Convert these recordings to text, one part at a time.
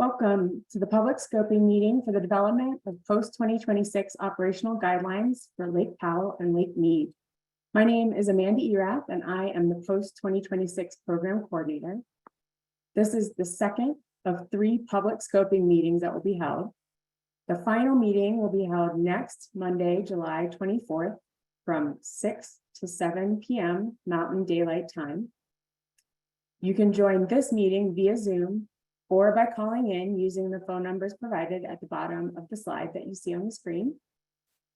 Welcome to the public scoping meeting for the development of post-2026 operational guidelines for Lake Powell and Lake Mead. My name is Amanda Erath, and I am the post-2026 program coordinator. This is the second of 3 public scoping meetings that will be held. The final meeting will be held next Monday, July 24th from 6 to 7 p.m. Mountain Daylight Time. You can join this meeting via Zoom or by calling in using the phone numbers provided at the bottom of the slide that you see on the screen.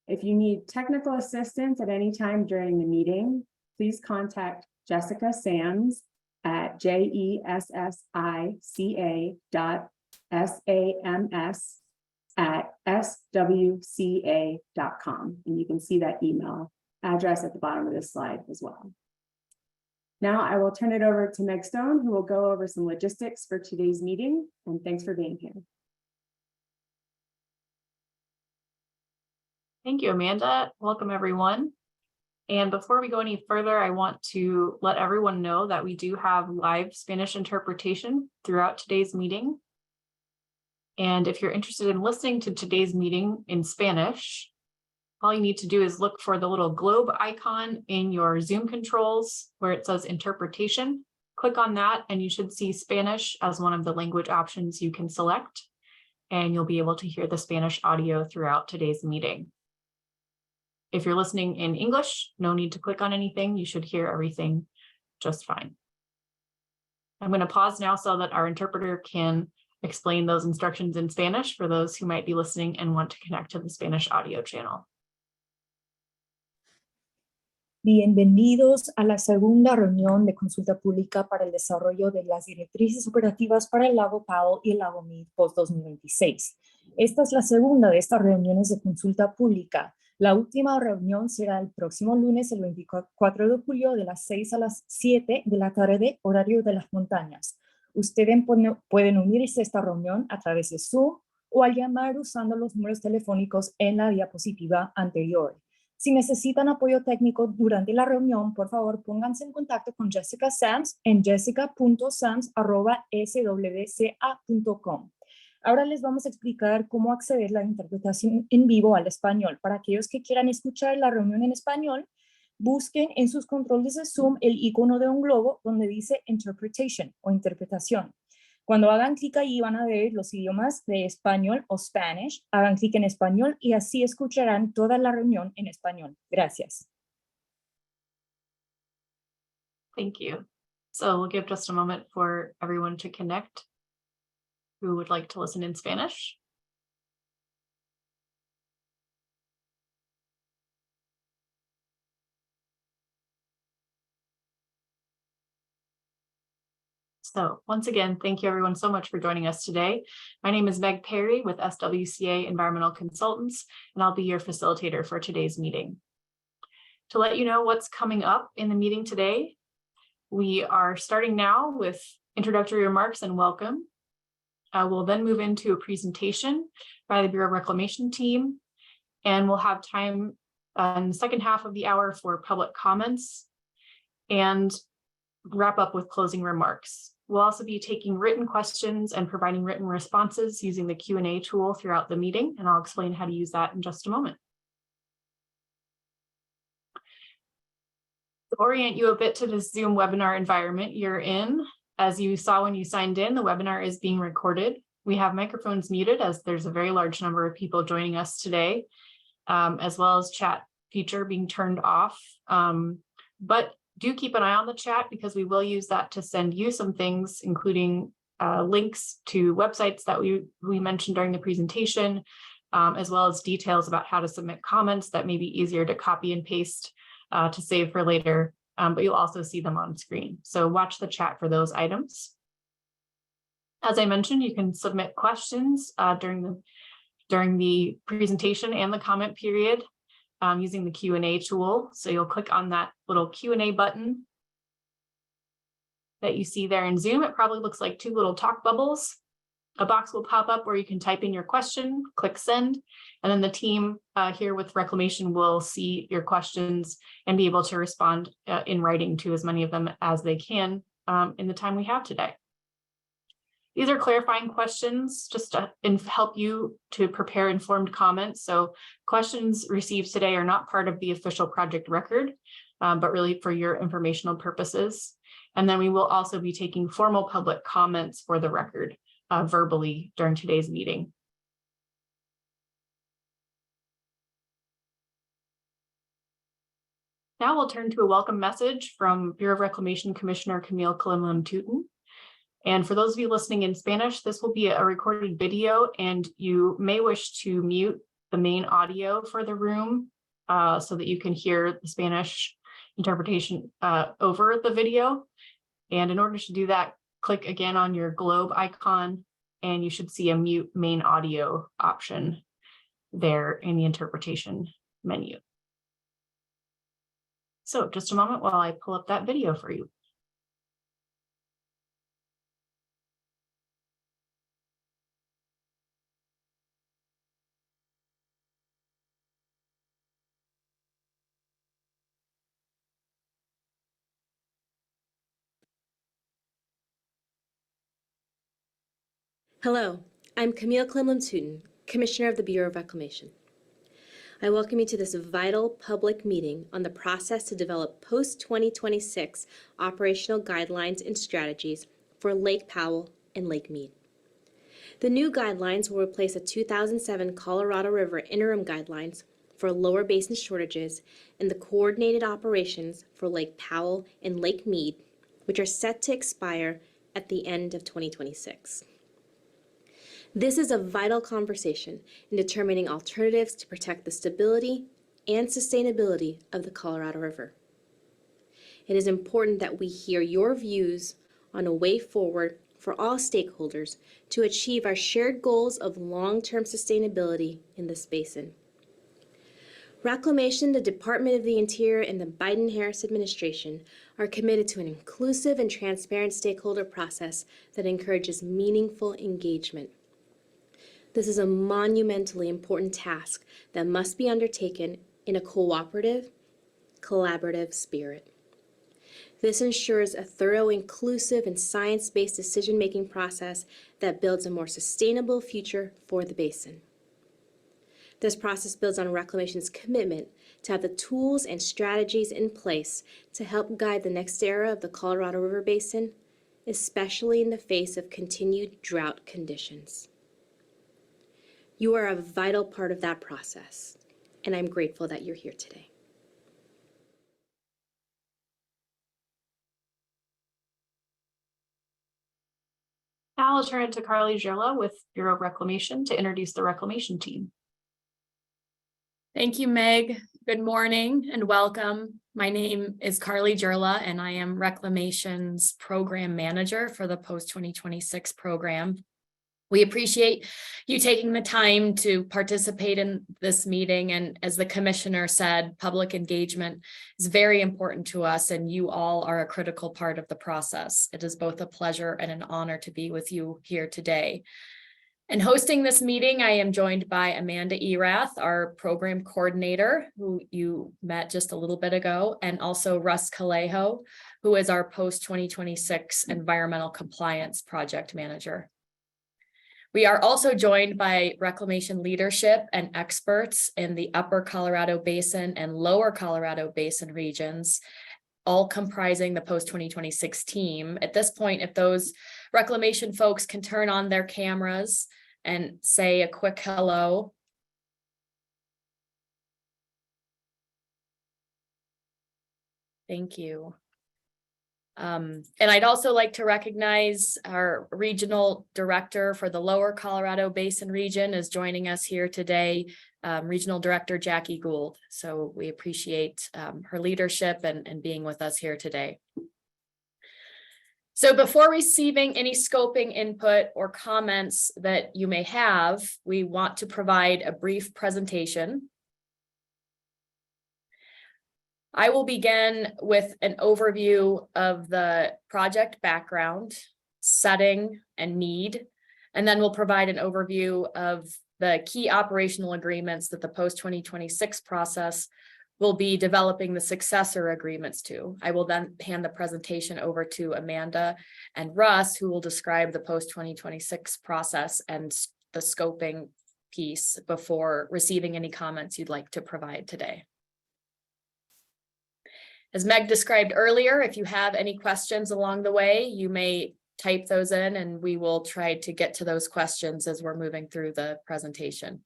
If you need technical assistance at any time during the meeting, please contact Jessica Sams at jessica.sams@swca.com. And you can see that email address at the bottom of this slide as well. Now I will turn it over to Meg Stone, who will go over some logistics for today's meeting. And thanks for being here. Thank you, Amanda. Welcome, everyone. And before we go any further, I want to let everyone know that we do have live Spanish interpretation throughout today's meeting. And if you're interested in listening to today's meeting in Spanish, all you need to do is look for the little globe icon in your Zoom controls where it says interpretation. Click on that and you should see Spanish as one of the language options you can select, and you'll be able to hear the Spanish audio throughout today's meeting. If you're listening in English, no need to click on anything. You should hear everything just fine. I'm going to pause now so that our interpreter can explain those instructions in Spanish for those who might be listening and want to connect to the Spanish audio channel. Bienvenidos a la segunda reunión de consulta pública para el desarrollo de las directrices operativas para el lago Powell y el lago Mead post-2026. Esta es la segunda de estas reuniones de consulta pública. La última reunión será el próximo lunes, el 24 de julio, de las 6 a las 7 de la tarde, horario de las montañas. Ustedes pueden unirse a esta reunión a través de Zoom o al llamar usando los números telefónicos en la diapositiva anterior. Si necesitan apoyo técnico durante la reunión, por favor, pónganse en contacto con Jessica Sams en jessica.sams@swca.com. Ahora les vamos a explicar cómo acceder a la interpretación en vivo al español. Para aquellos que quieran escuchar la reunión en español, busquen en sus controles de Zoom el icono de un globo donde dice Interpretation o interpretación. Cuando hagan clic ahí van a ver los idiomas de español o Spanish. Hagan clic en español y así escucharán toda la reunión en español. Gracias. Thank you. So we'll give just a moment for everyone to connect who would like to listen in Spanish. So once again, thank you everyone so much for joining us today. My name is Meg Perry with SWCA Environmental Consultants, and I'll be your facilitator for today's meeting. To let you know what's coming up in the meeting today, we are starting now with introductory remarks and welcome. We'll then move into a presentation by the Bureau of Reclamation team, and we'll have time in the second half of the hour for public comments and wrap up with closing remarks. We'll also be taking written questions and providing written responses using the Q&A tool throughout the meeting, and I'll explain how to use that in just a moment. To orient you a bit to the Zoom webinar environment you're in, as you saw when you signed in, the webinar is being recorded. We have microphones muted as there's a very large number of people joining us today, as well as chat feature being turned off. But do keep an eye on the chat because we will use that to send you some things, including links to websites that we mentioned during the presentation, as well as details about how to submit comments that may be easier to copy and paste to save for later, but you'll also see them on screen. So watch the chat for those items. As I mentioned, you can submit questions during the presentation and the comment period using the Q&A tool. So you'll click on that little Q&A button that you see there in Zoom. It probably looks like 2 little talk bubbles. A box will pop up where you can type in your question, click send, and then the team here with Reclamation will see your questions and be able to respond in writing to as many of them as they can in the time we have today. These are clarifying questions just to help you to prepare informed comments. So questions received today are not part of the official project record, but really for your informational purposes. And then we will also be taking formal public comments for the record verbally during today's meeting. Now we'll turn to a welcome message from Bureau of Reclamation Commissioner Camille Calimlum-Tootin. And for those of you listening in Spanish, this will be a recorded video, and you may wish to mute the main audio for the room so that you can hear the Spanish interpretation over the video. And in order to do that, click again on your globe icon, and you should see a mute main audio option there in the interpretation menu. So just a moment while I pull up that video for you. Hello, I'm Camille Calimlum-Tootin, Commissioner of the Bureau of Reclamation. I welcome you to this vital public meeting on the process to develop post-2026 operational guidelines and strategies for Lake Powell and Lake Mead. The new guidelines will replace the 2007 Colorado River interim guidelines for lower basin shortages and the coordinated operations for Lake Powell and Lake Mead, which are set to expire at the end of 2026. This is a vital conversation in determining alternatives to protect the stability and sustainability of the Colorado River. It is important that we hear your views on a way forward for all stakeholders to achieve our shared goals of long-term sustainability in this basin. Reclamation, the Department of the Interior, and the Biden-Harris administration are committed to an inclusive and transparent stakeholder process that encourages meaningful engagement. This is a monumentally important task that must be undertaken in a cooperative, collaborative spirit. This ensures a thorough, inclusive, and science-based decision-making process that builds a more sustainable future for the basin. This process builds on Reclamation's commitment to have the tools and strategies in place to help guide the next era of the Colorado River Basin, especially in the face of continued drought conditions. You are a vital part of that process, and I'm grateful that you're here today. Now I'll turn it to Carly Gerla with Bureau of Reclamation to introduce the Reclamation team. Thank you, Meg. Good morning and welcome. My name is Carly Gerla, and I am Reclamation's Program Manager for the Post-2026 program. We appreciate you taking the time to participate in this meeting. And as the commissioner said, public engagement is very important to us, and you all are a critical part of the process. It is both a pleasure and an honor to be with you here today. And hosting this meeting, I am joined by Amanda Erath, our program coordinator, who you met just a little bit ago, and also Russ Calejo, who is our post-2026 environmental compliance project manager. We are also joined by Reclamation leadership and experts in the Upper Colorado Basin and Lower Colorado Basin regions, all comprising the post-2026 team. At this point, if those Reclamation folks can turn on their cameras and say a quick hello. Thank you. And I'd also like to recognize our regional director for the Lower Colorado Basin region is joining us here today, Regional Director Jackie Gould. So we appreciate her leadership and being with us here today. So before receiving any scoping input or comments that you may have, we want to provide a brief presentation. I will begin with an overview of the project background, setting, and need, and then we'll provide an overview of the key operational agreements that the post-2026 process we'll be developing the successor agreements to. I will then hand the presentation over to Amanda and Russ, who will describe the post-2026 process and the scoping piece before receiving any comments you'd like to provide today. As Meg described earlier, if you have any questions along the way, you may type those in and we will try to get to those questions as we're moving through the presentation.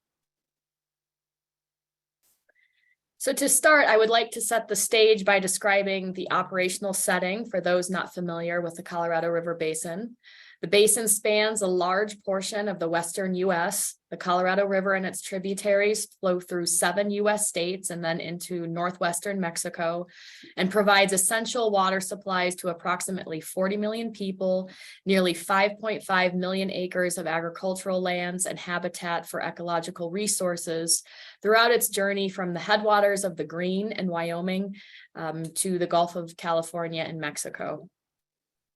So to start, I would like to set the stage by describing the operational setting for those not familiar with the Colorado River Basin. The basin spans a large portion of the western U.S. The Colorado River and its tributaries flow through 7 U.S. states and then into northwestern Mexico, and provides essential water supplies to approximately 40 million people, nearly 5.5 million acres of agricultural lands and habitat for ecological resources throughout its journey from the headwaters of the Green in Wyoming to the Gulf of California and Mexico.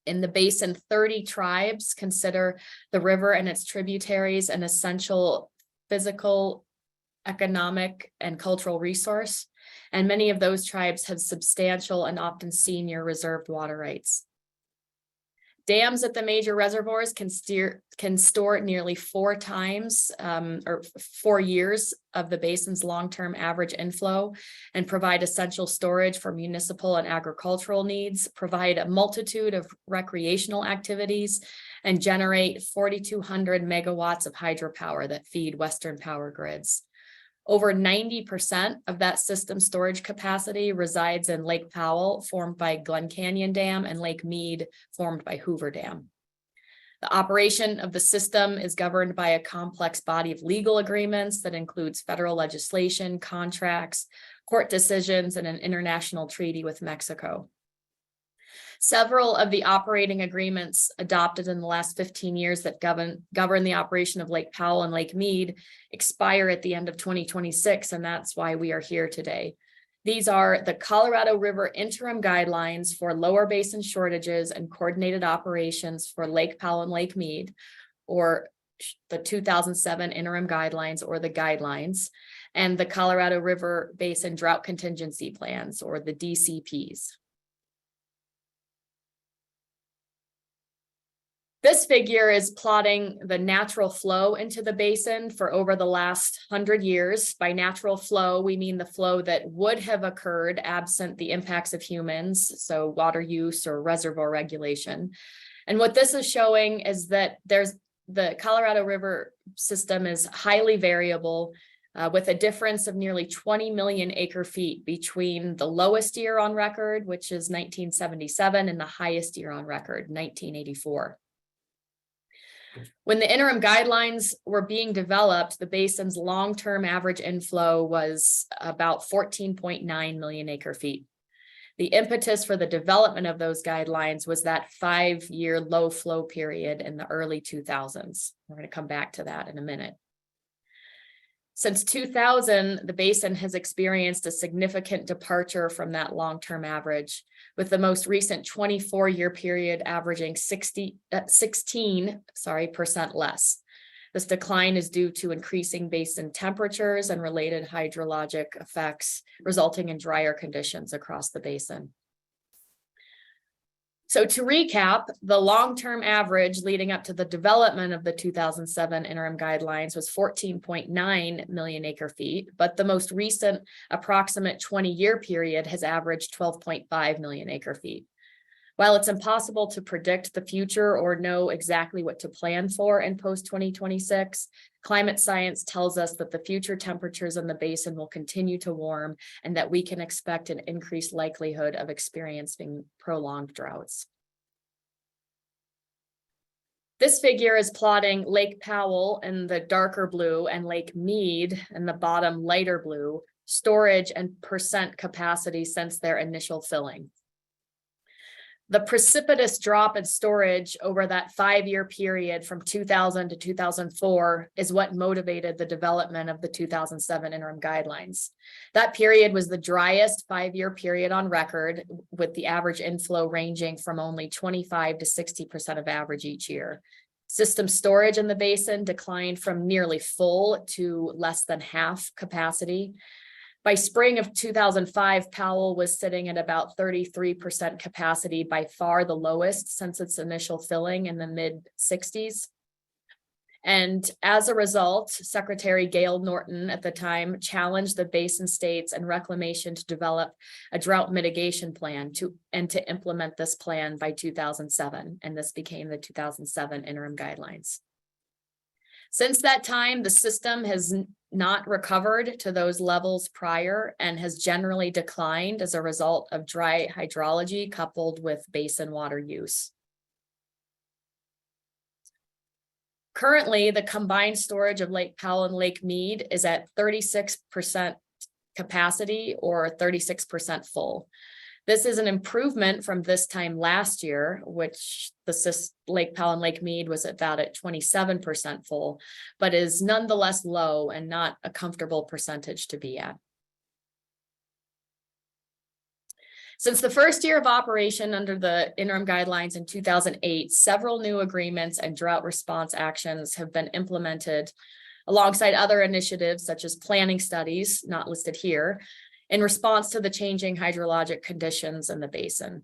In the basin, 30 tribes consider the river and its tributaries an essential physical, economic, and cultural resource, and many of those tribes have substantial and often senior reserved water rights. Dams at the major reservoirs can store nearly 4 times or 4 years of the basin's long-term average inflow and provide essential storage for municipal and agricultural needs, provide a multitude of recreational activities, and generate 4,200 megawatts of hydropower that feed Western power grids. Over 90% of that system storage capacity resides in Lake Powell, formed by Glen Canyon Dam, and Lake Mead, formed by Hoover Dam. The operation of the system is governed by a complex body of legal agreements that includes federal legislation, contracts, court decisions, and an international treaty with Mexico. Several of the operating agreements adopted in the last 15 years that govern the operation of Lake Powell and Lake Mead expire at the end of 2026, and that's why we are here today. These are the Colorado River Interim Guidelines for Lower Basin Shortages and Coordinated Operations for Lake Powell and Lake Mead, or the 2007 Interim Guidelines, or the Guidelines, and the Colorado River Basin Drought Contingency Plans, or the DCPS. This figure is plotting the natural flow into the basin for over the last 100 years. By natural flow, we mean the flow that would have occurred absent the impacts of humans, so water use or reservoir regulation. And what this is showing is that the Colorado River system is highly variable, with a difference of nearly 20 million acre feet between the lowest year on record, which is 1977, and the highest year on record, 1984. When the interim guidelines were being developed, the basin's long-term average inflow was about 14.9 million acre feet. The impetus for the development of those guidelines was that 5-year low flow period in the early 2000s. We're going to come back to that in a minute. Since 2000, the basin has experienced a significant departure from that long-term average, with the most recent 24-year period averaging 16% less. This decline is due to increasing basin temperatures and related hydrologic effects, resulting in drier conditions across the basin. So to recap, the long-term average leading up to the development of the 2007 interim guidelines was 14.9 million acre feet, but the most recent approximate 20-year period has averaged 12.5 million acre feet. While it's impossible to predict the future or know exactly what to plan for in post-2026, climate science tells us that the future temperatures in the basin will continue to warm and that we can expect an increased likelihood of experiencing prolonged droughts. This figure is plotting Lake Powell in the darker blue and Lake Mead in the bottom lighter blue, storage and percent capacity since their initial filling. The precipitous drop in storage over that 5-year period from 2000 to 2004 is what motivated the development of the 2007 interim guidelines. That period was the driest 5-year period on record, with the average inflow ranging from only 25 to 60% of average each year. System storage in the basin declined from nearly full to less than half capacity. By spring of 2005, Powell was sitting at about 33% capacity, by far the lowest since its initial filling in the mid-60s. And as a result, Secretary Gail Norton at the time challenged the Basin states and Reclamation to develop a drought mitigation plan to implement this plan by 2007. And this became the 2007 interim guidelines. Since that time, the system has not recovered to those levels prior and has generally declined as a result of dry hydrology coupled with basin water use. Currently, the combined storage of Lake Powell and Lake Mead is at 36% capacity or 36% full. This is an improvement from this time last year, which the Lake Powell and Lake Mead was about at 27% full, but is nonetheless low and not a comfortable percentage to be at. Since the first year of operation under the interim guidelines in 2008, several new agreements and drought response actions have been implemented alongside other initiatives such as planning studies, not listed here, in response to the changing hydrologic conditions in the basin.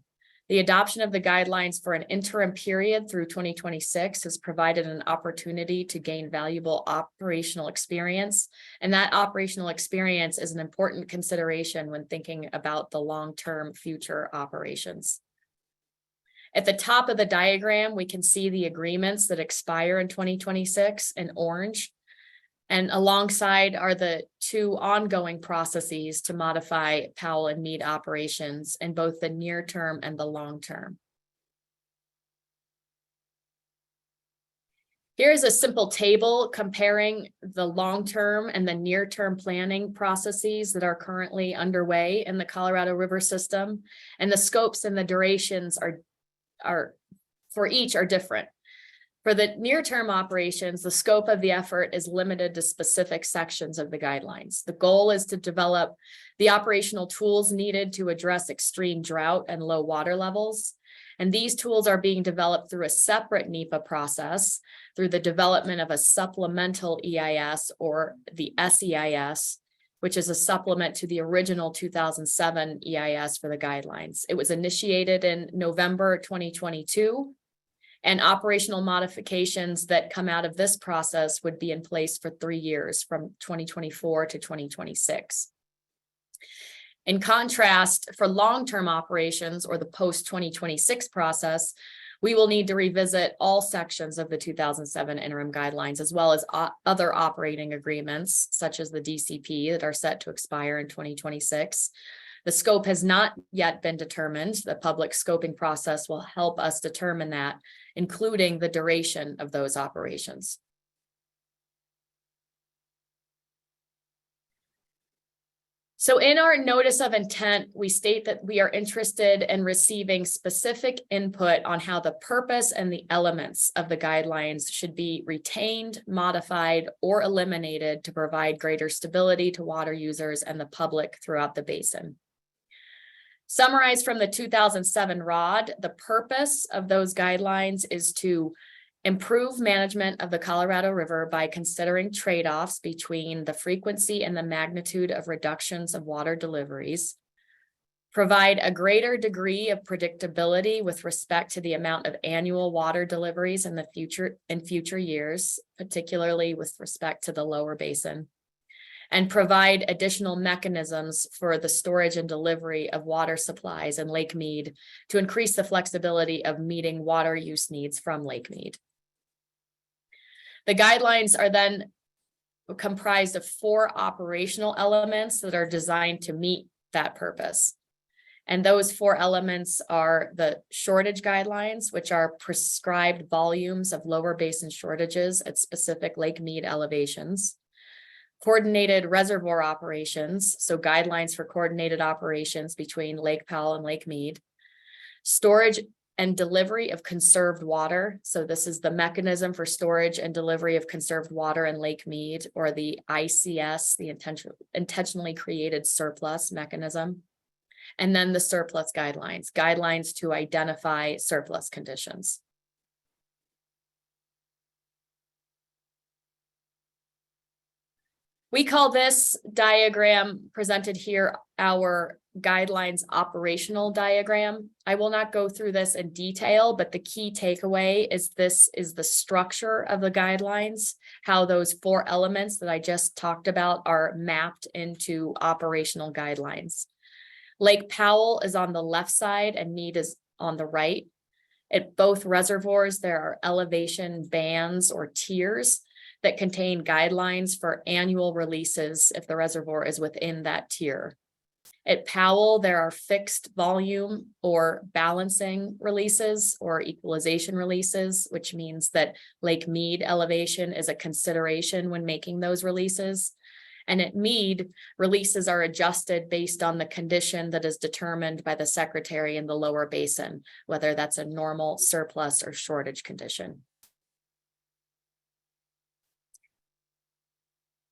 The adoption of the guidelines for an interim period through 2026 has provided an opportunity to gain valuable operational experience, and that operational experience is an important consideration when thinking about the long-term future operations. At the top of the diagram, we can see the agreements that expire in 2026 in orange, and alongside are the two ongoing processes to modify Powell and Mead operations in both the near term and the long term. Here's a simple table comparing the long-term and the near-term planning processes that are currently underway in the Colorado River system, and the scopes and the durations are for each are different. For the near-term operations, the scope of the effort is limited to specific sections of the guidelines. The goal is to develop the operational tools needed to address extreme drought and low water levels. And these tools are being developed through a separate NEPA process, through the development of a supplemental EIS or the SEIS, which is a supplement to the original 2007 EIS for the guidelines. It was initiated in November 2022. And operational modifications that come out of this process would be in place for 3 years from 2024 to 2026. In contrast, for long-term operations or the post-2026 process, we will need to revisit all sections of the 2007 interim guidelines, as well as other operating agreements, such as the DCP that are set to expire in 2026. The scope has not yet been determined. The public scoping process will help us determine that, including the duration of those operations. So in our notice of intent, we state that we are interested in receiving specific input on how the purpose and the elements of the guidelines should be retained, modified, or eliminated to provide greater stability to water users and the public throughout the basin. Summarized from the 2007 ROD, the purpose of those guidelines is to improve management of the Colorado River by considering trade-offs between the frequency and the magnitude of reductions of water deliveries, provide a greater degree of predictability with respect to the amount of annual water deliveries in future years, particularly with respect to the lower basin, and provide additional mechanisms for the storage and delivery of water supplies in Lake Mead to increase the flexibility of meeting water use needs from Lake Mead. The guidelines are then comprised of 4 operational elements that are designed to meet that purpose. And those 4 elements are the shortage guidelines, which are prescribed volumes of lower basin shortages at specific Lake Mead elevations. Coordinated reservoir operations, so guidelines for coordinated operations between Lake Powell and Lake Mead. Storage and delivery of conserved water, so this is the mechanism for storage and delivery of conserved water in Lake Mead, or the ICS, the intentionally created surplus mechanism. And then the surplus guidelines, guidelines to identify surplus conditions. We call this diagram presented here our guidelines operational diagram. I will not go through this in detail, but the key takeaway is this is the structure of the guidelines, how those 4 elements that I just talked about are mapped into operational guidelines. Lake Powell is on the left side and Mead is on the right. At both reservoirs, there are elevation bands or tiers that contain guidelines for annual releases if the reservoir is within that tier. At Powell, there are fixed volume or balancing releases or equalization releases, which means that Lake Mead elevation is a consideration when making those releases. And at Mead, releases are adjusted based on the condition that is determined by the secretary in the lower basin, whether that's a normal, surplus, or shortage condition.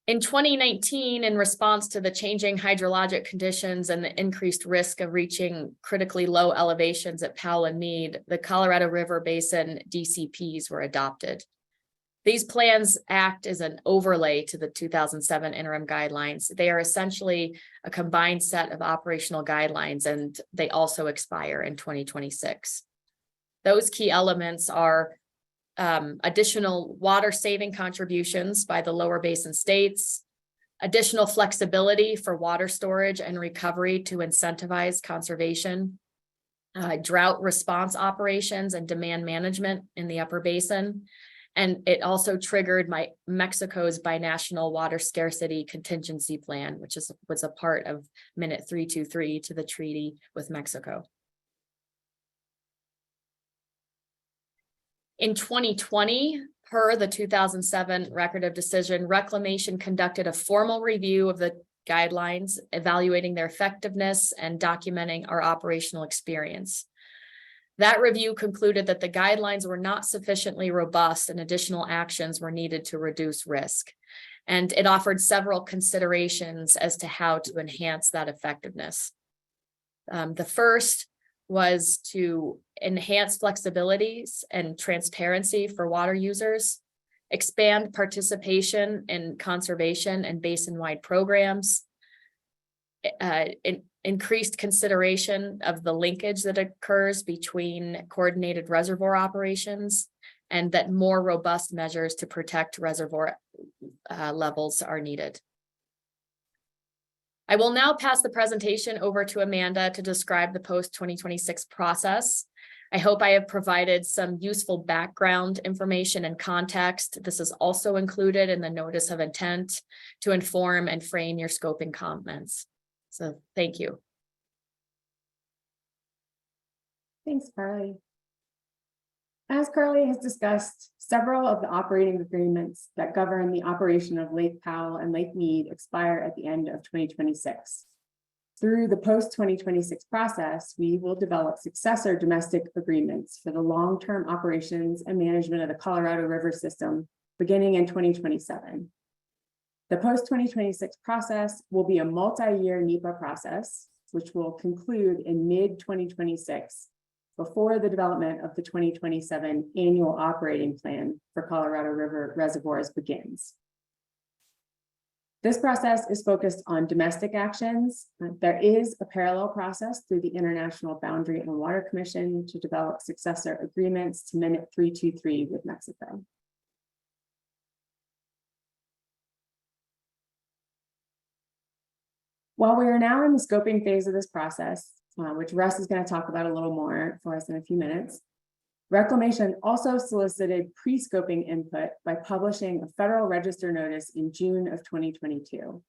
In 2019, in response to the changing hydrologic conditions and the increased risk of reaching critically low elevations at Powell and Mead, the Colorado River Basin DCPs were adopted. These plans act as an overlay to the 2007 interim guidelines. They are essentially a combined set of operational guidelines, and they also expire in 2026. Those key elements are additional water saving contributions by the lower basin states, additional flexibility for water storage and recovery to incentivize conservation, drought response operations and demand management in the upper basin. And it also triggered Mexico's binational water scarcity contingency plan, which was a part of Minute 323 to the treaty with Mexico. In 2020, per the 2007 Record of Decision, Reclamation conducted a formal review of the guidelines, evaluating their effectiveness and documenting our operational experience. That review concluded that the guidelines were not sufficiently robust and additional actions were needed to reduce risk. And it offered several considerations as to how to enhance that effectiveness. The first was to enhance flexibilities and transparency for water users, expand participation in conservation and basin-wide programs, increased consideration of the linkage that occurs between coordinated reservoir operations, and that more robust measures to protect reservoir levels are needed. I will now pass the presentation over to Amanda to describe the post-2026 process. I hope I have provided some useful background information and context. This is also included in the notice of intent to inform and frame your scoping comments. So thank you. Thanks, Carly. As Carly has discussed, several of the operating agreements that govern the operation of Lake Powell and Lake Mead expire at the end of 2026. Through the post-2026 process, we will develop successor domestic agreements for the long-term operations and management of the Colorado River system beginning in 2027. The post-2026 process will be a multi-year NEPA process, which will conclude in mid-2026 before the development of the 2027 annual operating plan for Colorado River reservoirs begins. This process is focused on domestic actions. There is a parallel process through the International Boundary and Water Commission to develop successor agreements to Minute 323 with Mexico. While we are now in the scoping phase of this process, which Russ is going to talk about a little more for us in a few minutes, Reclamation also solicited pre-scoping input by publishing a Federal Register notice in June of 2022.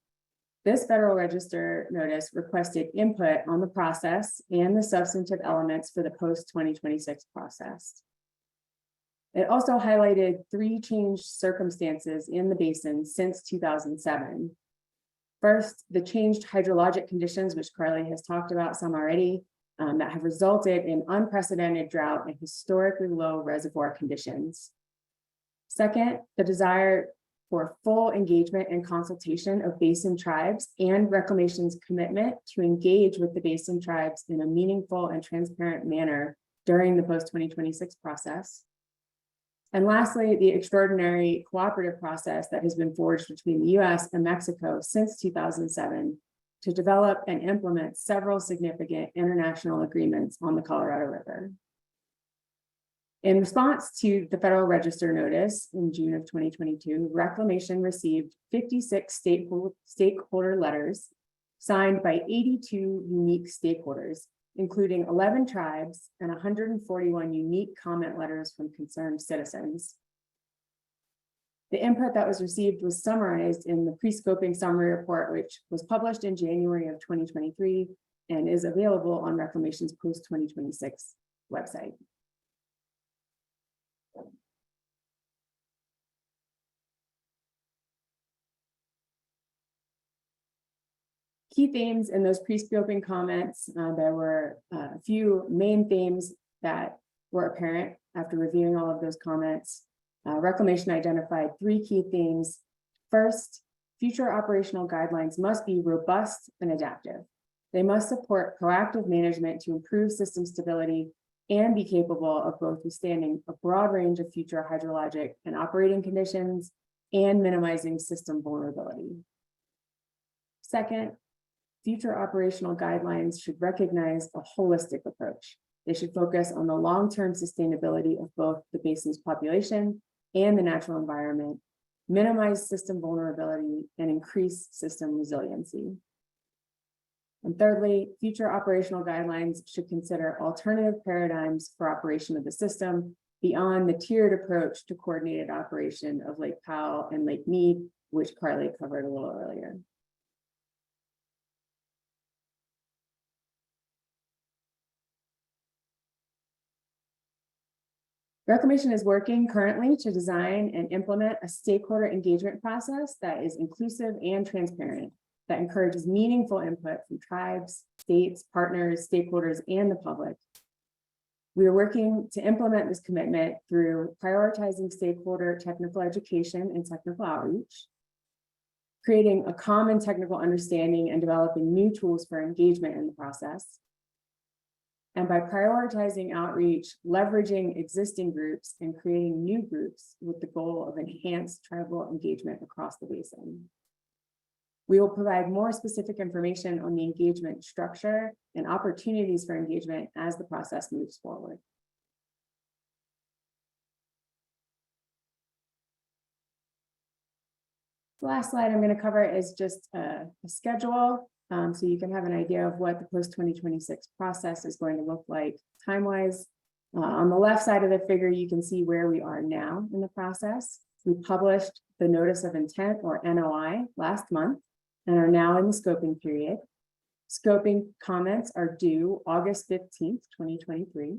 This Federal Register notice requested input on the process and the substantive elements for the post-2026 process. It also highlighted 3 changed circumstances in the basin since 2007. First, the changed hydrologic conditions, which Carly has talked about some already, that have resulted in unprecedented drought and historically low reservoir conditions. Second, the desire for full engagement and consultation of basin tribes and Reclamation's commitment to engage with the basin tribes in a meaningful and transparent manner during the post-2026 process. And lastly, the extraordinary cooperative process that has been forged between the US and Mexico since 2007 to develop and implement several significant international agreements on the Colorado River. In response to the Federal Register notice in June of 2022, Reclamation received 56 stakeholder letters signed by 82 unique stakeholders, including 11 tribes and 141 unique comment letters from concerned citizens. The input that was received was summarized in the pre-scoping summary report, which was published in January of 2023 and is available on Reclamation's post-2026 website. Key themes in those pre-scoping comments, there were a few main themes that were apparent after reviewing all of those comments. Reclamation identified 3 key themes. First, future operational guidelines must be robust and adaptive. They must support proactive management to improve system stability and be capable of both withstanding a broad range of future hydrologic and operating conditions and minimizing system vulnerability. Second, future operational guidelines should recognize a holistic approach. They should focus on the long-term sustainability of both the basin's population and the natural environment, minimize system vulnerability, and increase system resiliency. And thirdly, future operational guidelines should consider alternative paradigms for operation of the system beyond the tiered approach to coordinated operation of Lake Powell and Lake Mead, which Carly covered a little earlier. Reclamation is working currently to design and implement a stakeholder engagement process that is inclusive and transparent, that encourages meaningful input from tribes, states, partners, stakeholders, and the public. We are working to implement this commitment through prioritizing stakeholder technical education and technical outreach, creating a common technical understanding and developing new tools for engagement in the process, and by prioritizing outreach, leveraging existing groups and creating new groups with the goal of enhanced tribal engagement across the basin. We will provide more specific information on the engagement structure and opportunities for engagement as the process moves forward. The last slide I'm going to cover is just a schedule. So you can have an idea of what the post-2026 process is going to look like time-wise. On the left side of the figure, you can see where we are now in the process. We published the Notice of Intent, or NOI, last month and are now in the scoping period. Scoping comments are due August 15th, 2023.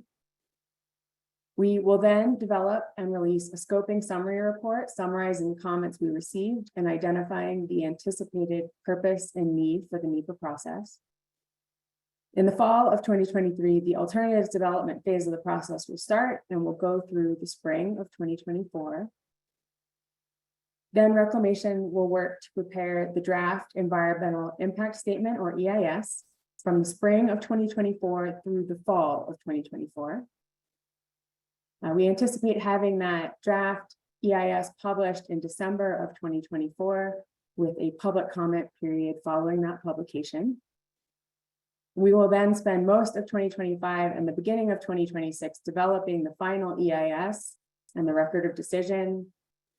We will then develop and release a scoping summary report summarizing the comments we received and identifying the anticipated purpose and need for the NEPA process. In the fall of 2023, the alternatives development phase of the process will start and will go through the spring of 2024. Then Reclamation will work to prepare the draft environmental impact statement, or EIS, from the spring of 2024 through the fall of 2024. We anticipate having that draft EIS published in December of 2024 with a public comment period following that publication. We will then spend most of 2025 and the beginning of 2026 developing the final EIS and the record of decision.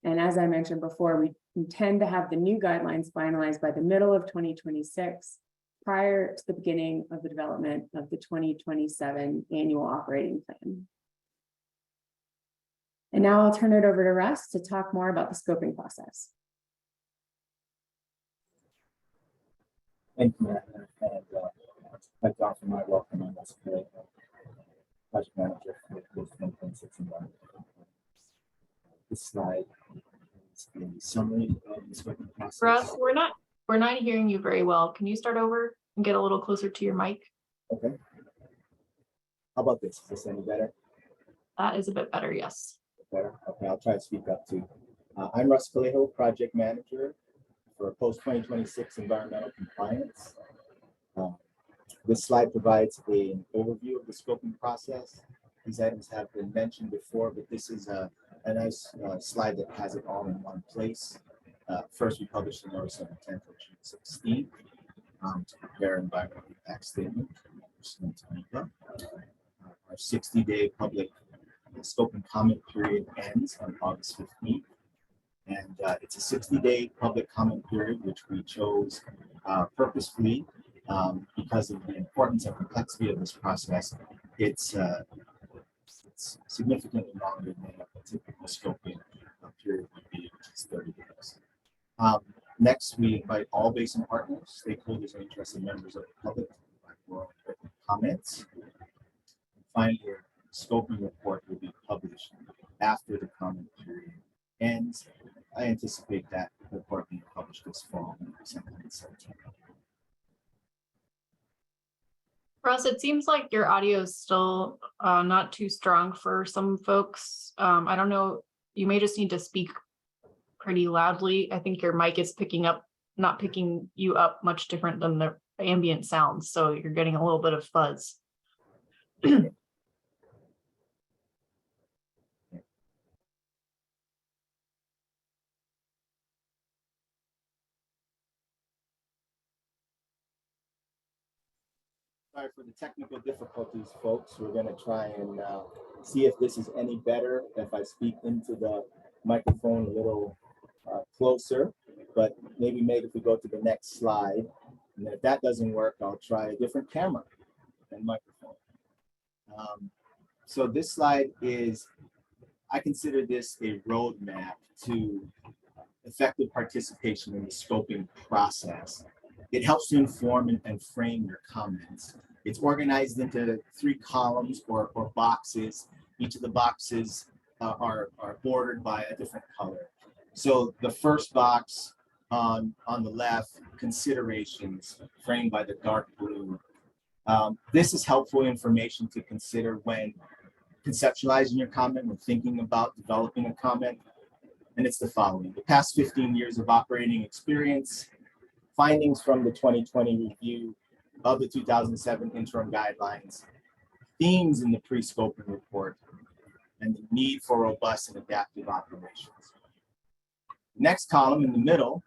And as I mentioned before, we intend to have the new guidelines finalized by the middle of 2026, prior to the beginning of the development of the 2027 annual operating plan. And now I'll turn it over to Russ to talk more about the scoping process. Thank you, Matt. And I'd like to offer my welcome on this today. Project manager for the 2026 environment. This slide is the summary of the scoping process. Russ, we're not hearing you very well. Can you start over and get a little closer to your mic? Okay. How about this? Is this any better? That is a bit better, yes. Better? Okay, I'll try to speak up too. I'm Russ Vallejo, project manager for post-2026 environmental compliance. This slide provides an overview of the scoping process. These items have been mentioned before, but this is a a nice slide that has it all in one place. First, we published the notice of intent on June 16th to prepare environmental impact statement. Our 60-day public scope and comment period ends on August 15th. And it's a 60-day public comment period, which we chose purposefully because of the importance and complexity of this process. It's significantly longer than a typical scoping period would be, which is 30 days. Next, we invite all Basin partners, stakeholders, and interested members of the public to provide written comments. And finally, a scoping report will be published after the comment period ends. I anticipate that report being published this fall and presented in September. Russ, it seems like your audio is still not too strong for some folks. I don't know, you may just need to speak pretty loudly. I think your mic is not picking you up much different than the ambient sounds. So you're getting a little bit of fuzz. Sorry for the technical difficulties, folks. We're going to try and see if this is any better if I speak into the microphone a little closer, but maybe if we go to the next slide, and if that doesn't work, I'll try a different camera and microphone. So this slide is, I consider this a roadmap to effective participation in the scoping process. It helps to inform and frame your comments. It's organized into 3 columns or boxes. Each of the boxes are bordered by a different color. So the first box on the left, considerations, framed by the dark blue. This is helpful information to consider when conceptualizing your comment, when thinking about developing a comment. And it's the following: the past 15 years of operating experience, findings from the 2020 review of the 2007 interim guidelines, themes in the pre-scoping report, and the need for robust and adaptive operations. The next column in the middle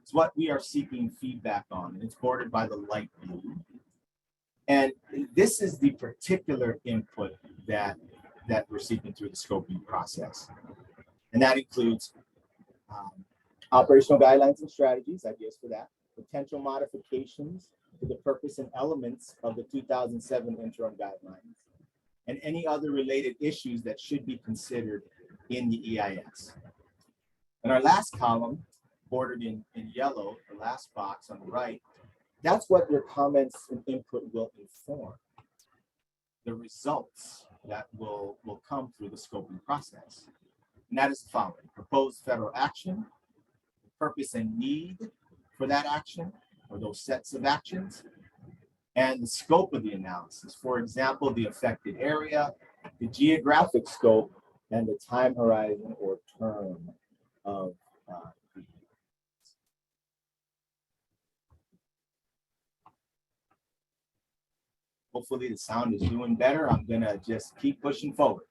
is what we are seeking feedback on, and it's bordered by the light blue. And this is the particular input that we're seeking through the scoping process. And that includes operational guidelines and strategies, ideas for that, potential modifications to the purpose and elements of the 2007 interim guidelines, and any other related issues that should be considered in the EIS. And our last column, bordered in yellow, the last box on the right, that's what your comments and input will inform. The results that will come through the scoping process. And that is the following: proposed federal action, purpose and need for that action or those sets of actions, and the scope of the analysis. For example, the affected area, the geographic scope, and the time horizon or term of Hopefully the sound is doing better. I'm gonna just keep pushing forward.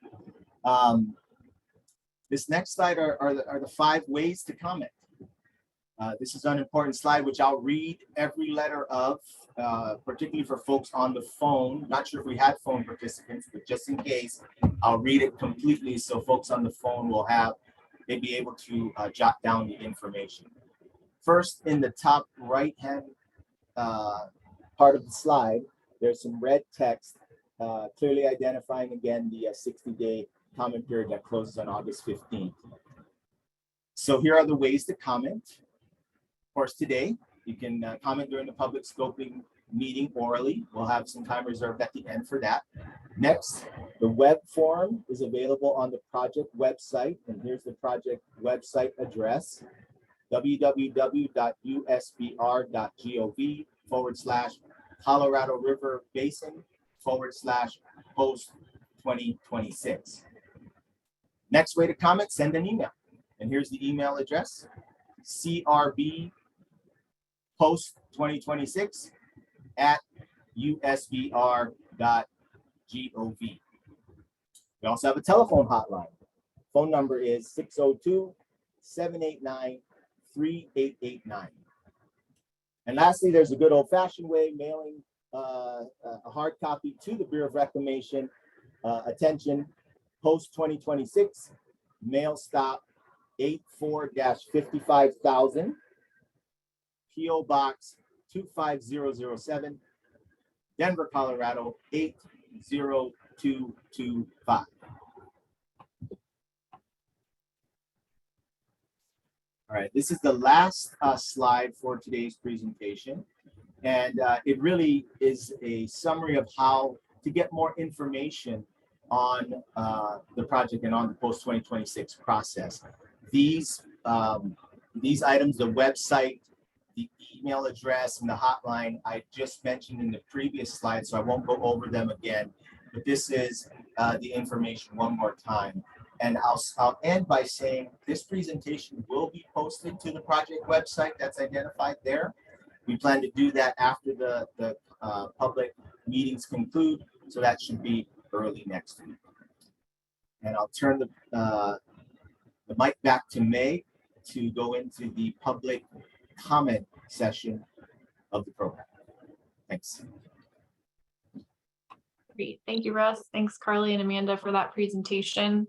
This next slide are the 5 ways to comment. This is an important slide, which I'll read every letter of, particularly for folks on the phone. Not sure if we had phone participants, but just in case, I'll read it completely so folks on the phone will they'll be able to jot down the information. First, in the top right-hand part of the slide, there's some red text clearly identifying, again, the 60-day comment period that closes on August 15th. So here are the ways to comment. Of course, today, you can comment during the public scoping meeting orally. We'll have some time reserved at the end for that. Next, the web form is available on the project website. And here's the project website address: www.usbr.gov/Colorado River Basin /post 2026. Next way to comment: send an email. And here's the email address: crbpost2026@usbr.gov. We also have a telephone hotline, Phone number is 602-789-3889. And lastly, there's a good old-fashioned way, mailing a hard copy to the Bureau of Reclamation. Attention, post 2026, mail stop 84-55,000, PO Box 25007, Denver, Colorado 80225. All right, this is the last slide for today's presentation. And it really is a summary of how to get more information on the project and on the post 2026 process. These items, the website, the email address, and the hotline, I just mentioned in the previous slide, so I won't go over them again. But this is the information one more time. And I'll end by saying this presentation will be posted to the project website that's identified there. We plan to do that after the public meetings conclude, so that should be early next week. And I'll turn the mic back to May to go into the public comment session of the program. Thanks. Great. Thank you, Russ. Thanks, Carly and Amanda, for that presentation.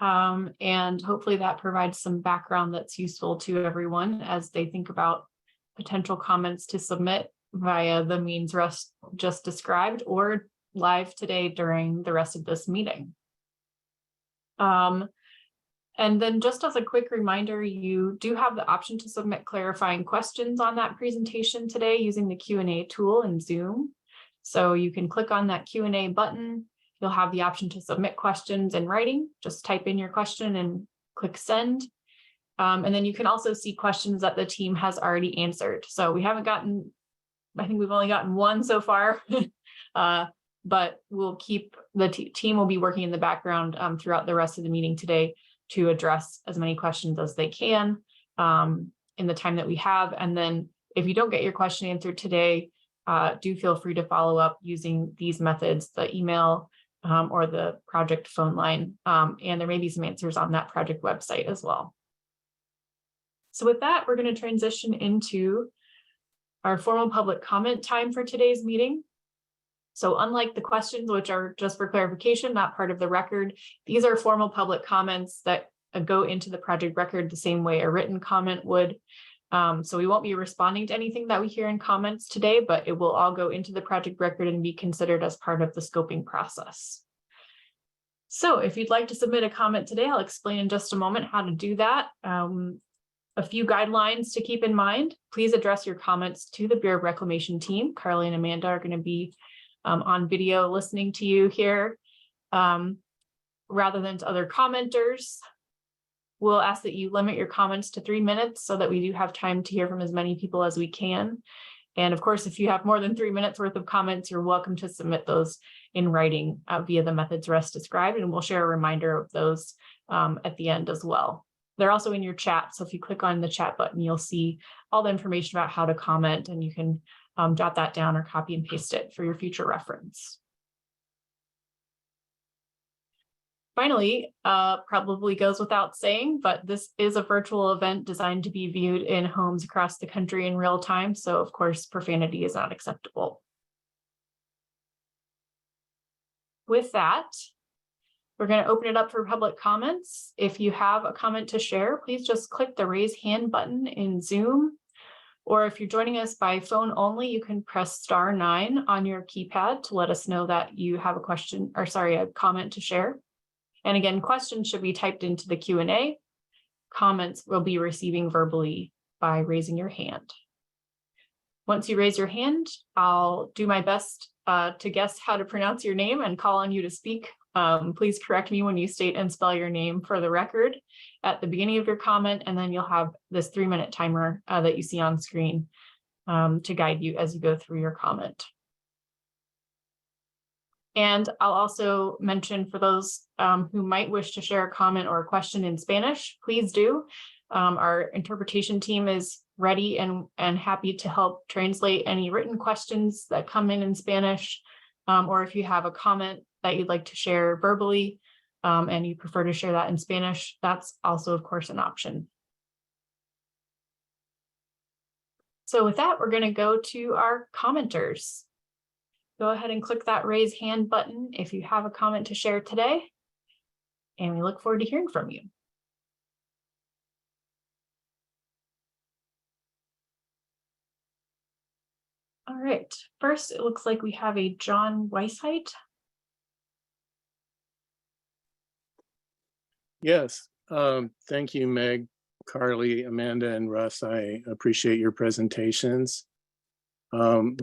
And hopefully that provides some background that's useful to everyone as they think about potential comments to submit via the means Russ just described or live today during the rest of this meeting. And then just as a quick reminder, you do have the option to submit clarifying questions on that presentation today using the Q&A tool in Zoom. So you can click on that Q&A button. You'll have the option to submit questions in writing. Just type in your question and click send. And then you can also see questions that the team has already answered. So we haven't gotten, I think we've only gotten one so far, but we'll keep, the team will be working in the background throughout the rest of the meeting today to address as many questions as they can in the time that we have. And then if you don't get your question answered today, do feel free to follow up using these methods, the email or the project phone line. And there may be some answers on that project website as well. So with that, we're going to transition into our formal public comment time for today's meeting. So unlike the questions, which are just for clarification, not part of the record, these are formal public comments that go into the project record the same way a written comment would. So we won't be responding to anything that we hear in comments today, but it will all go into the project record and be considered as part of the scoping process. So if you'd like to submit a comment today, I'll explain in just a moment how to do that. A few guidelines to keep in mind. Please address your comments to the Bureau of Reclamation team. Carly and Amanda are going to be on video listening to you here rather than to other commenters. We'll ask that you limit your comments to 3 minutes so that we do have time to hear from as many people as we can. And of course, if you have more than 3 minutes worth of comments, you're welcome to submit those in writing via the methods Russ described, and we'll share a reminder of those at the end as well. They're also in your chat, so if you click on the chat button, you'll see all the information about how to comment, and you can jot that down or copy and paste it for your future reference. Finally, probably goes without saying, but this is a virtual event designed to be viewed in homes across the country in real time. So of course, profanity is not acceptable. With that, we're going to open it up for public comments. If you have a comment to share, please just click the raise hand button in Zoom. Or if you're joining us by phone only, you can press *9 on your keypad to let us know that you have a question, or sorry, a comment to share. And again, questions should be typed into the Q&A. Comments will be receiving verbally by raising your hand. Once you raise your hand, I'll do my best to guess how to pronounce your name and call on you to speak. Please correct me when you state and spell your name for the record at the beginning of your comment, and then you'll have this 3-minute timer that you see on screen to guide you as you go through your comment. And I'll also mention for those who might wish to share a comment or a question in Spanish, please do. Our interpretation team is ready and happy to help translate any written questions that come in Spanish, or if you have a comment that you'd like to share verbally, and you prefer to share that in Spanish, that's also, of course, an option. So with that, we're going to go to our commenters. Go ahead and click that raise hand button if you have a comment to share today. And we look forward to hearing from you. All right, first, it looks like we have a John Weisheit. Yes, thank you, Meg, Carly, Amanda, and Russ. I appreciate your presentations. Hold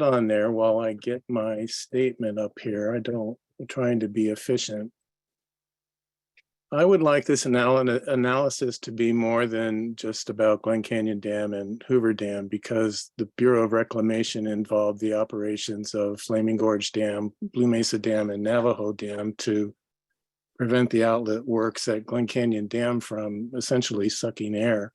on there while I get my statement up here. I'm trying to be efficient. I would like this analysis to be more than just about Glen Canyon Dam and Hoover Dam, because the Bureau of Reclamation involved the operations of Flaming Gorge Dam, Blue Mesa Dam, and Navajo Dam to prevent the outlet works at Glen Canyon Dam from essentially sucking air.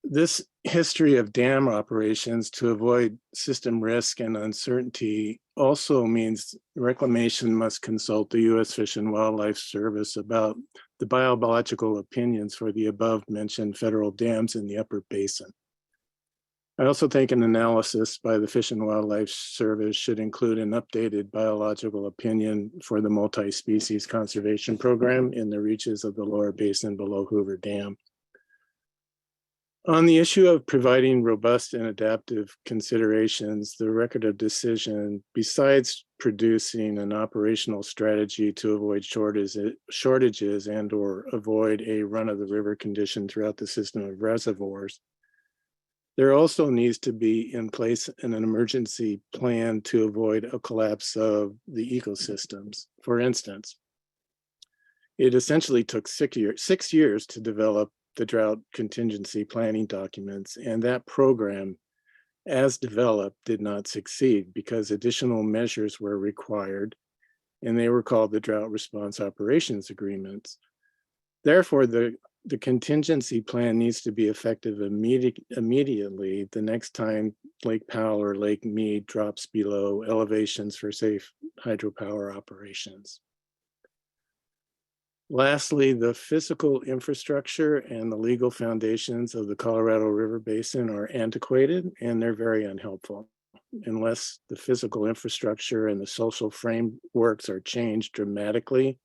This history of dam operations to avoid system risk and uncertainty also means Reclamation must consult the U.S. Fish and Wildlife Service about the biological opinions for the above mentioned federal dams in the upper basin. I also think an analysis by the Fish and Wildlife Service should include an updated biological opinion for the multi-species conservation program in the reaches of the lower basin below Hoover Dam. On the issue of providing robust and adaptive considerations, the record of decision, besides producing an operational strategy to avoid shortages and or avoid a run-of-the-river condition throughout the system of reservoirs, there also needs to be in place an emergency plan to avoid a collapse of the ecosystems. For instance, it essentially took 6 years to develop the drought contingency planning documents, and that program, as developed, did not succeed because additional measures were required, and they were called the Drought Response Operations Agreements. Therefore, the contingency plan needs to be effective immediately the next time Lake Powell or Lake Mead drops below elevations for safe hydropower operations. Lastly, the physical infrastructure and the legal foundations of the Colorado River Basin are antiquated, and they're very unhelpful. Unless the physical infrastructure and the social frameworks are changed dramatically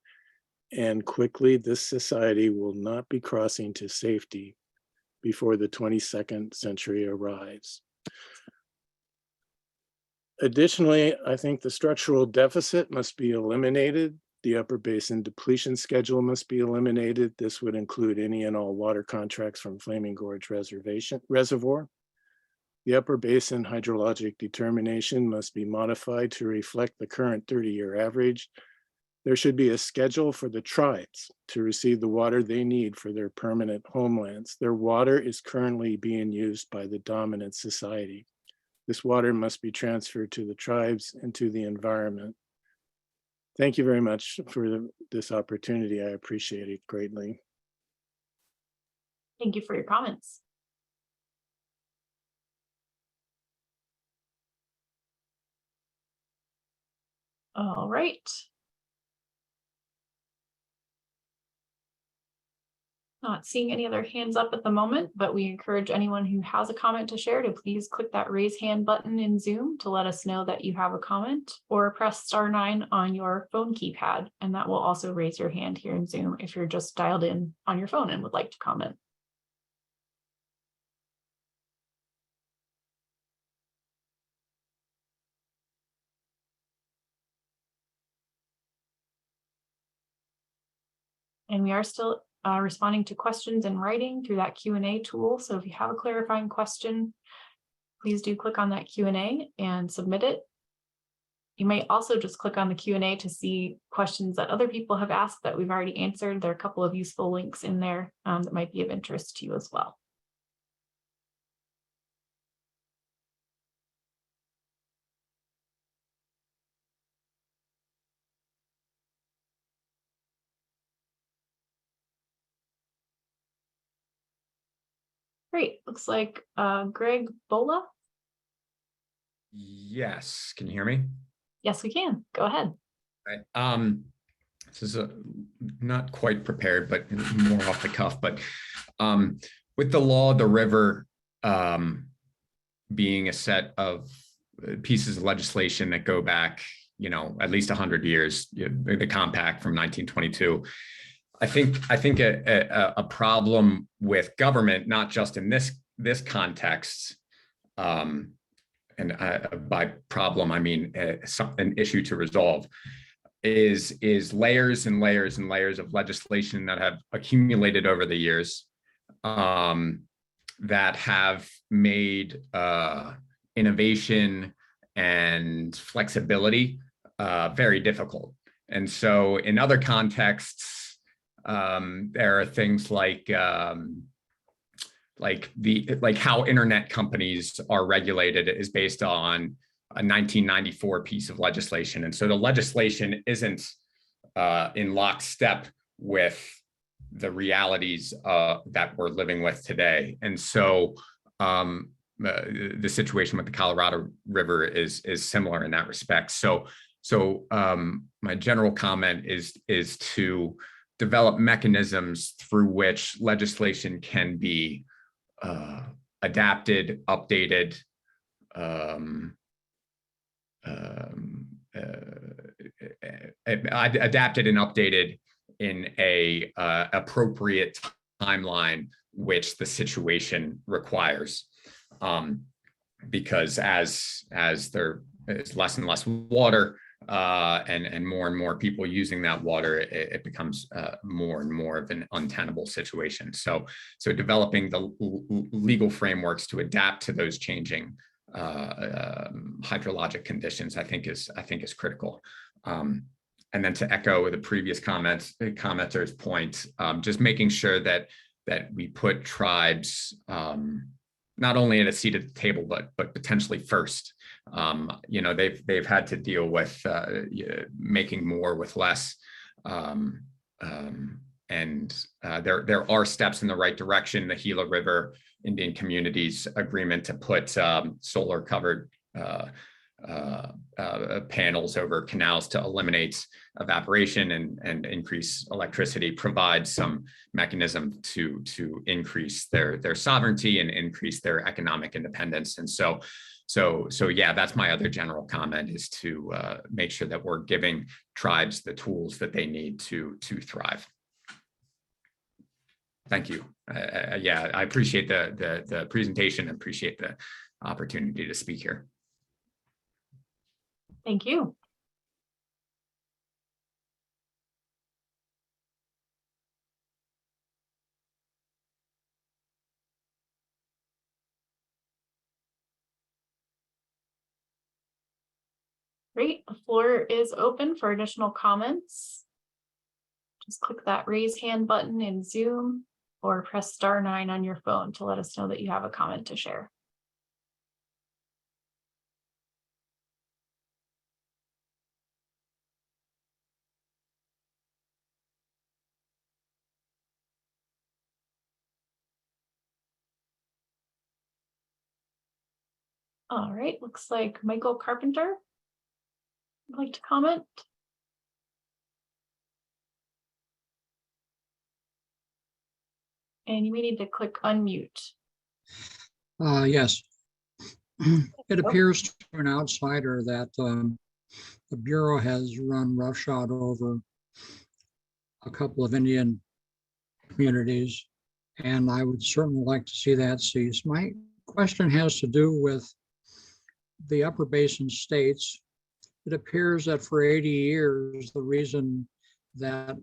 and quickly, this society will not be crossing to safety before the 22nd century arrives. Additionally, I think the structural deficit must be eliminated. The upper basin depletion schedule must be eliminated. This would include any and all water contracts from Flaming Gorge Reservoir. The upper basin hydrologic determination must be modified to reflect the current 30-year average. There should be a schedule for the tribes to receive the water they need for their permanent homelands. Their water is currently being used by the dominant society. This water must be transferred to the tribes and to the environment. Thank you very much for this opportunity. I appreciate it greatly. Thank you for your comments. All right. Not seeing any other hands up at the moment, but we encourage anyone who has a comment to share to please click that raise hand button in Zoom to let us know that you have a comment, or press *9 on your phone keypad, and that will also raise your hand here in Zoom if you're just dialed in on your phone and would like to comment. And we are still responding to questions in writing through that Q&A tool. So if you have a clarifying question, please do click on that Q&A and submit it. You may also just click on the Q&A to see questions that other people have asked that we've already answered. There are a couple of useful links in there that might be of interest to you as well. Great, looks like Greg Bola. Yes, can you hear me? Yes, we can. Go ahead. Right. This is not quite prepared, but more off the cuff. But with the law of the river being a set of pieces of legislation that go back, at least 100 years, the compact from 1922. I think a problem with government, not just in this context, and by problem I mean an issue to resolve, is layers and layers and layers of legislation that have accumulated over the years that have made innovation and flexibility very difficult. And so in other contexts, there are things like how internet companies are regulated is based on a 1994 piece of legislation. And so the legislation isn't in lockstep with the realities that we're living with today. And so the situation with the Colorado River is similar in that respect. So my general comment is to develop mechanisms through which legislation can be adapted, updated, adapted and updated in a appropriate timeline which the situation requires. Because as there is less and less water and more people using that water, it becomes more and more of an untenable situation. So developing the legal frameworks to adapt to those changing hydrologic conditions, I think is critical. And then to echo the previous commenter's point, just making sure that we put tribes not only at a seat at the table, but potentially first. They've had to deal with making more with less, and there are steps in the right direction. The Gila River Indian Communities Agreement to put solar covered panels over canals to eliminate evaporation and increase electricity provides some mechanism to increase their sovereignty and increase their economic independence. And so yeah, that's my other general comment, is to make sure that we're giving tribes the tools that they need to thrive. Thank you. Yeah, I appreciate the presentation and appreciate the opportunity to speak here. Thank you. Great. The floor is open for additional comments. Just click that raise hand button in Zoom or press *9 on your phone to let us know that you have a comment to share. All right, looks like Michael Carpenter would like to comment. And you may need to click unmute. Yes. It appears to an outsider that the Bureau has run roughshod over a couple of Indian communities, and I would certainly like to see that cease. My question has to do with the Upper Basin states. It appears that for 80 years, the reason that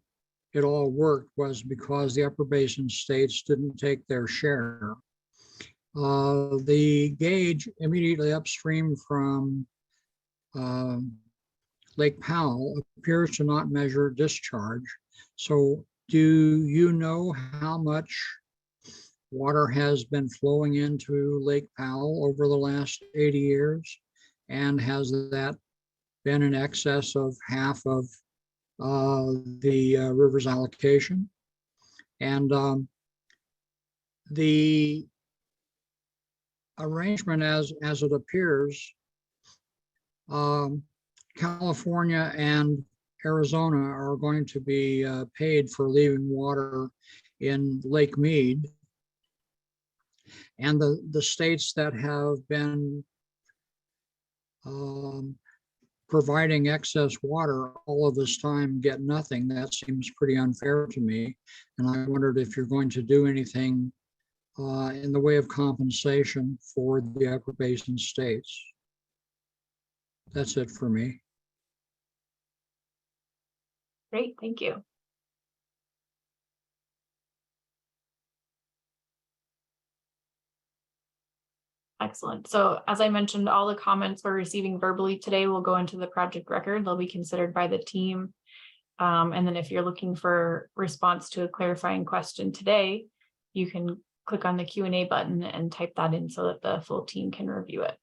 it all worked was because the Upper Basin states didn't take their share. The gauge immediately upstream from Lake Powell appears to not measure discharge. So do you know how much water has been flowing into Lake Powell over the last 80 years? And has that been in excess of half of the river's allocation? And the arrangement as it appears California and Arizona are going to be paid for leaving water in Lake Mead. And the states that have been providing excess water all of this time get nothing. That seems pretty unfair to me. And I wondered if you're going to do anything in the way of compensation for the Upper Basin states. That's it for me. Great, thank you. Excellent. So as I mentioned, all the comments we're receiving verbally today will go into the project record. They'll be considered by the team. And then if you're looking for response to a clarifying question today, you can click on the Q&A button and type that in so that the full team can review it.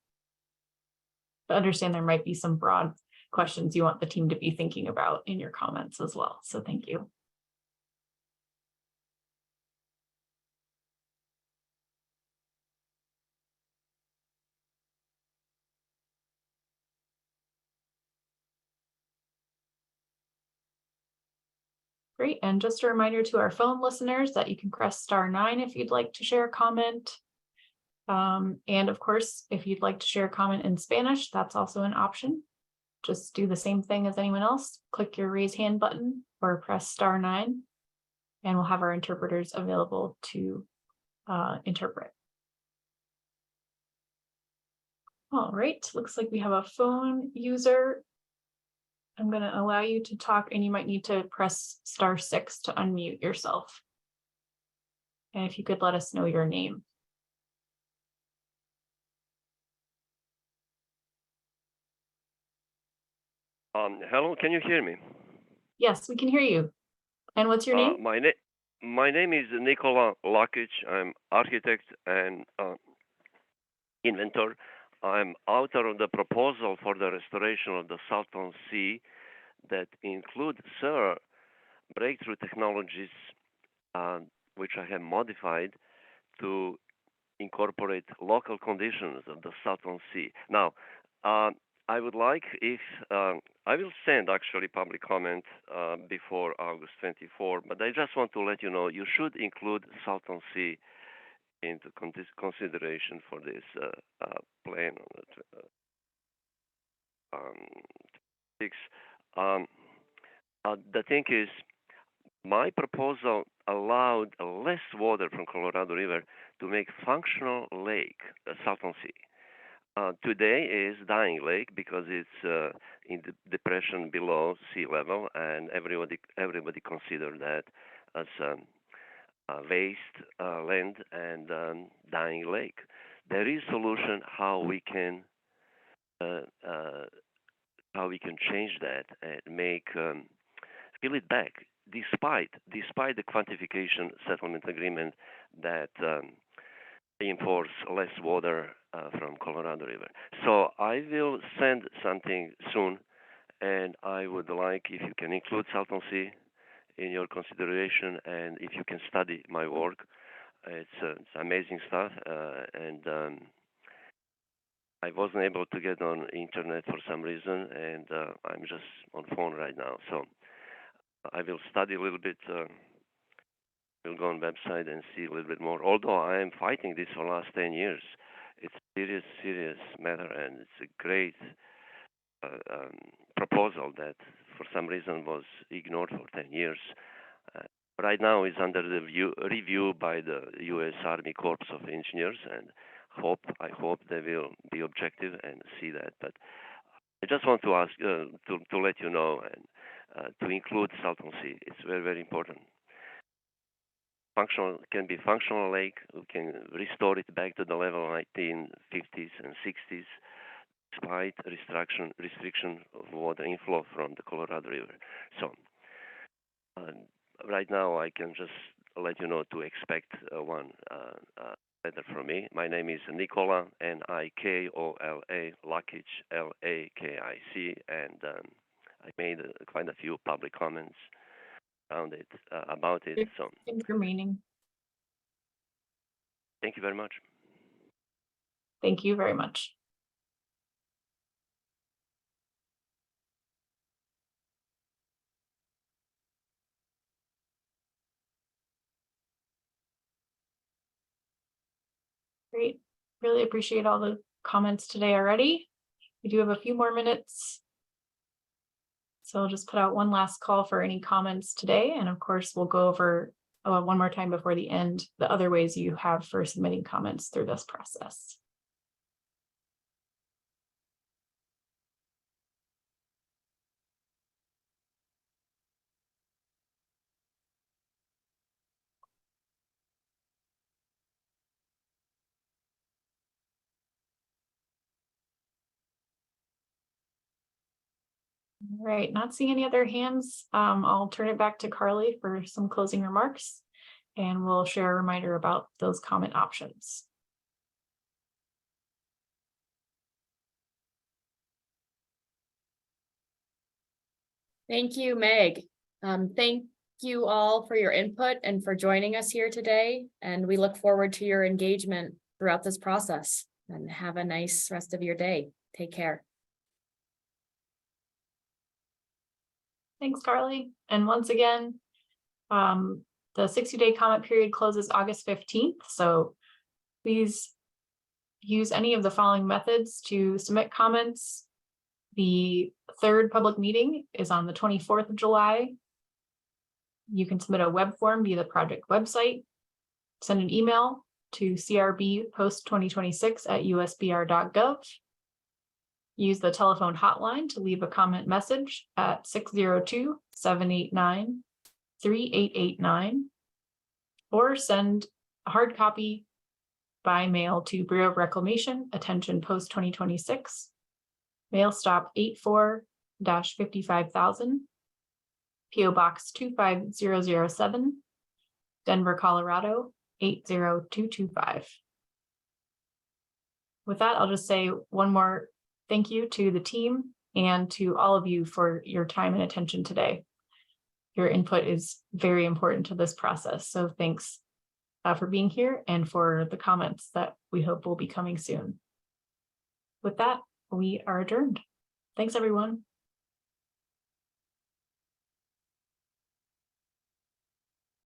But understand there might be some broad questions you want the team to be thinking about in your comments as well. So thank you. Great, and just a reminder to our phone listeners that you can press *9 if you'd like to share a comment. And of course, if you'd like to share a comment in Spanish, that's also an option. Just do the same thing as anyone else. Click your raise hand button or press *9, and we'll have our interpreters available to interpret. All right, looks like we have a phone user. I'm going to allow you to talk, and you might need to press *6 to unmute yourself. And if you could let us know your name. Hello, can you hear me? Yes, we can hear you. And what's your name? My name is Nikola Lakic. I'm architect and inventor. I'm author of the proposal for the restoration of the Salton Sea that include several breakthrough technologies which I have modified to incorporate local conditions of the Salton Sea. Now, I would like if I will send actually public comment before August 24, but I just want to let you know you should include Salton Sea into consideration for this plan. The thing is, my proposal allowed less water from Colorado River to make functional lake, Salton Sea. Today is dying lake because it's in the depression below sea level, and everybody consider that as waste land and dying lake. There is solution how we can change that and make fill it back, despite the quantification settlement agreement that reinforce less water from Colorado River. So I will send something soon, and I would like if you can include Salton Sea in your consideration, and if you can study my work. It's amazing stuff, and I wasn't able to get on internet for some reason, and I'm just on phone right now. So I will study a little bit. We'll go on website and see a little bit more. Although I am fighting this for the last 10 years, it's a serious matter, and it's a great proposal that for some reason was ignored for 10 years. Right now is under the review by the U.S. Army Corps of Engineers, and I hope they will be objective and see that. But I just want to ask to let you know and to include Salton Sea. It's very, very important. Can be functional lake. We can restore it back to the level of 1950s and 60s, despite restriction of water inflow from the Colorado River. So right now, I can just let you know to expect one letter from me. My name is Nikola, Nikola, Lakic, Lakic, and I made quite a few public comments around it, about it. So Your meaning. Thank you very much. Thank you very much. Great. Really appreciate all the comments today already. We do have a few more minutes. So I'll just put out one last call for any comments today. And of course, we'll go over one more time before the end, the other ways you have for submitting comments through this process. All right, not seeing any other hands. I'll turn it back to Carly for some closing remarks, and we'll share a reminder about those comment options. Thank you, Meg. Thank you all for your input and for joining us here today. And we look forward to your engagement throughout this process, and have a nice rest of your day. Take care. Thanks, Carly. And once again, the 60-day comment period closes August 15th. So please use any of the following methods to submit comments. The third public meeting is on the 24th of July. You can submit a web form via the project website, send an email to crbpost2026@usbr.gov. Use the telephone hotline to leave a comment message at 602-789-3889, or send a hard copy by mail to Bureau of Reclamation, attention Post 2026, mail stop 84-55000, PO Box 25007, Denver, Colorado 80225. With that, I'll just say one more thank you to the team and to all of you for your time and attention today. Your input is very important to this process, so thanks for being here and for the comments that we hope will be coming soon. With that, we are adjourned. Thanks, everyone.